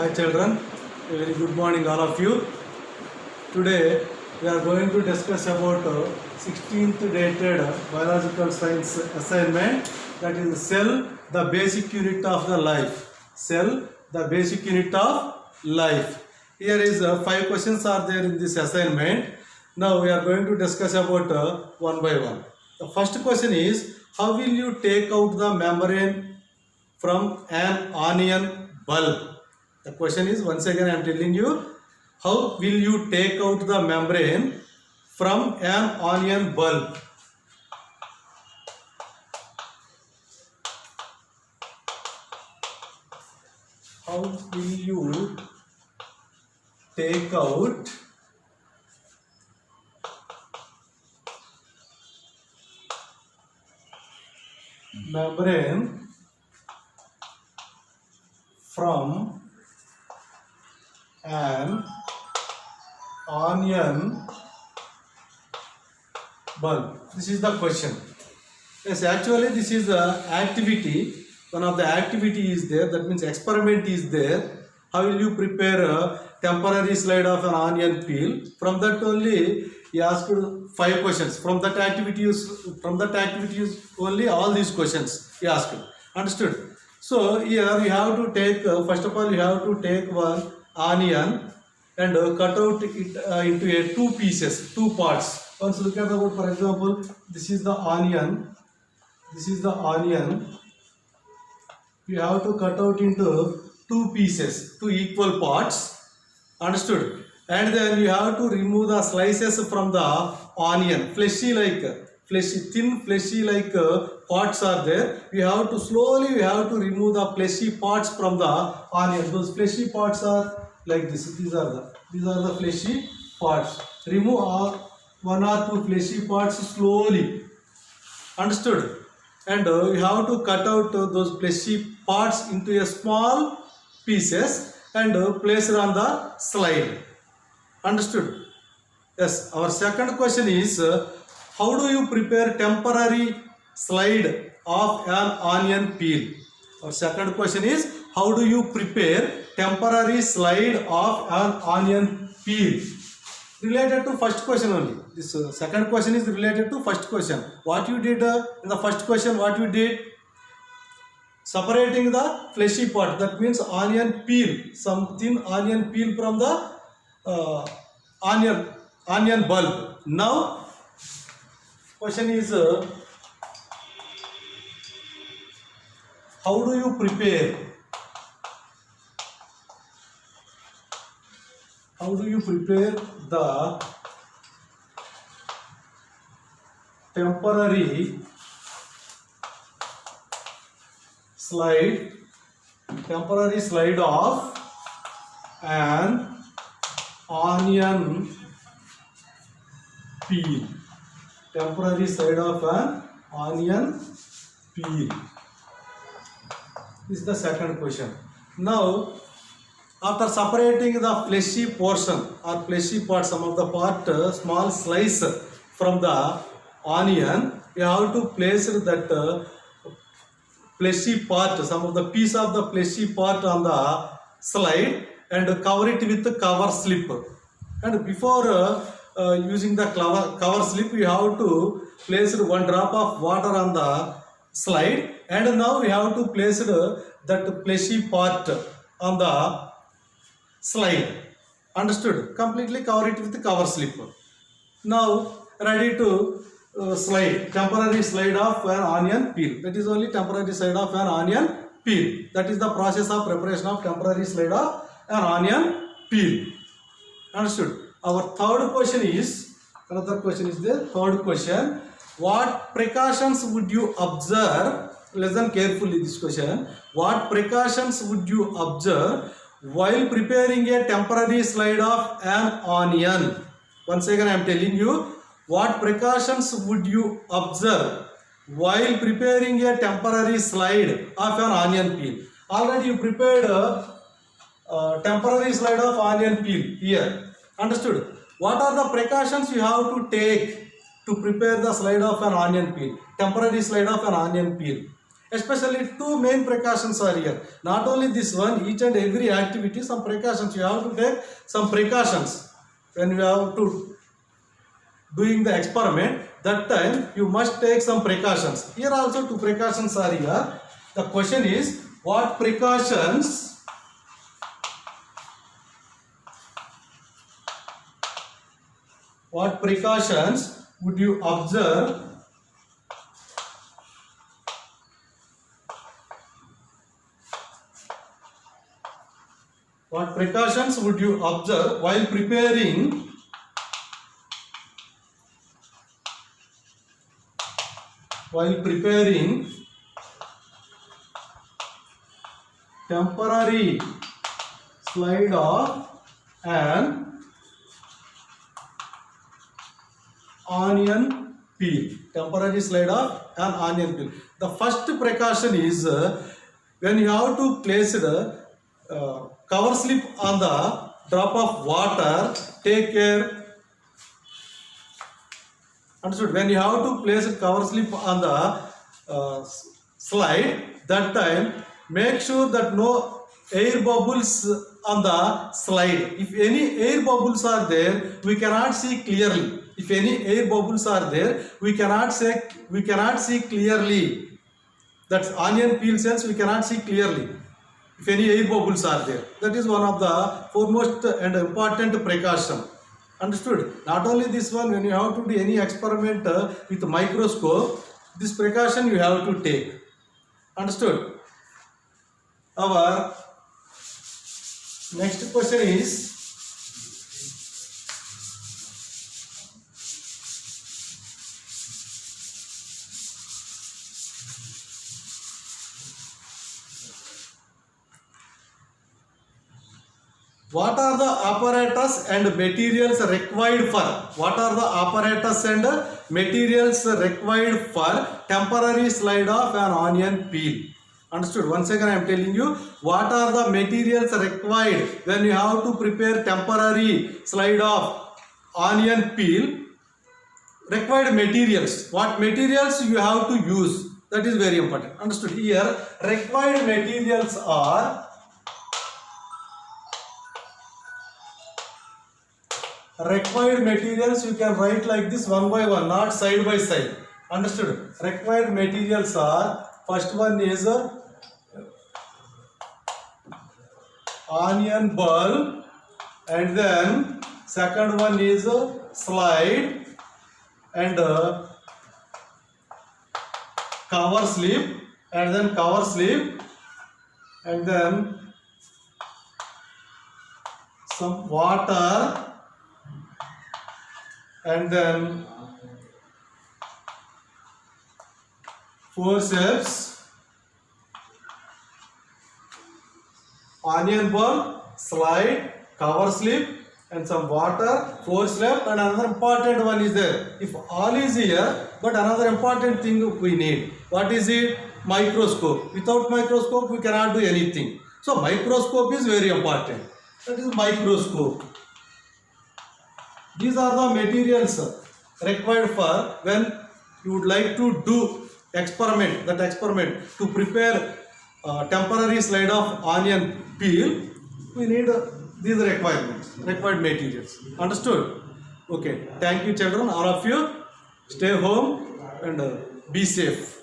Hi children, a very good morning all of you. Today we are going to discuss about 16th dated biological science assignment, that is cell, the basic unit of the life. Cell, the basic unit of life. Here is 5 questions are there in this assignment. Now we are going to discuss about one by one. The first question is, how will you take out the membrane from an onion bulb? The question is, once again I am telling you, how will you take out the membrane from an onion bulb? How will you take out membrane from an onion bulb? This is the question. Yes, actually this is the activity. One of the activity is there, that means experiment is there. How will you prepare a temporary slide of an onion peel? From that only he asked 5 questions. From that activity only all these questions he asked. Understood? So here you have to take, first of all you have to take one onion and cut out it into 2 pieces, 2 parts. Once look at the board, for example, this is the onion. This is the onion. You have to cut out into 2 pieces, 2 equal parts. Understood? And then you have to remove the slices from the onion, thin fleshy like parts are there. We have to slowly remove the fleshy parts from the onion. Those fleshy parts are like this. These are the fleshy parts. Remove 1 or 2 fleshy parts slowly. Understood? And you have to cut out those fleshy parts into a small pieces and place it on the slide. Understood? Yes. Our second question is, how do you prepare temporary slide of an onion peel? Our second question is, how do you prepare temporary slide of an onion peel? Related to first question only. This second question is related to first question. What you did in the first question, what you did? Separating the fleshy part, that means onion peel, some thin onion peel from the onion bulb. Now question is, how do you prepare? How do you prepare the temporary slide of an onion peel? Temporary slide of an onion peel. This is the second question. Now, after separating the fleshy portion or fleshy part, some of the part, small slice from the onion, you have to place that fleshy part, some of the piece of the fleshy part on the slide and cover it with the cover slip. And before using the cover slip, you have to place 1 drop of water on the slide, and now we have to place that fleshy part on the slide. Understood? Completely cover it with the cover slip. Now ready to slide, temporary slide of an onion peel. That is only temporary slide of an onion peel. That is the process of preparation of temporary slide of an onion peel. Understood? Our third question is, another question is there. Third question, what precautions would you observe? Listen carefully this question. What precautions would you observe while preparing a temporary slide of an onion? Once again I am telling you, what precautions would you observe while preparing a temporary slide of an onion peel? Already you prepared a temporary slide of onion peel here. Understood? What are the precautions you have to take to prepare the slide of an onion peel? Temporary slide of an onion peel. Especially two main precautions are here. Not only this one, each and every activity, some precautions. You have to take some precautions when you have to doing the experiment. That time you must take some precautions. Here also two precautions are here. The question is, what precautions would you observe while preparing temporary slide of an onion peel. Temporary slide of an onion peel. The first precaution is when you have to place the cover slip on the drop of water, take care. Understood? When you have to place a cover slip on the slide, that time make sure that no air bubbles on the slide. If any air bubbles are there, we cannot see clearly. If any air bubbles are there, we cannot see clearly. That's onion peel cells, we cannot see clearly if any air bubbles are there. That is one of the foremost and important precaution. Understood? Not only this one, when you have to do any experiment with microscope, this precaution you have to take. Understood? Our next question is, what are the apparatus and materials required for? What are the apparatus and materials required for temporary slide of an onion peel? Understood? Once again I am telling you, what are the materials required when you have to prepare temporary slide of onion peel? Required materials. What materials you have to use? That is very important. Understood? Here required materials are you can write like this one by one, not side by side. Understood? Required materials are, first one is onion bulb, and then second one is slide and cover slip, and then cover slip, and then some water, and then forceps, onion bulb, slide, cover slip, and some water, forceps, and another important one is there. If all is here, but another important thing we need. What is it? Microscope. Without microscope, we cannot do anything. So microscope is very important. That is microscope. These are the materials required for when you would like to do experiment. That experiment to prepare temporary slide of onion peel, we need these requirements, required materials. Understood? Okay. Thank you, children. All of you, stay home and be safe.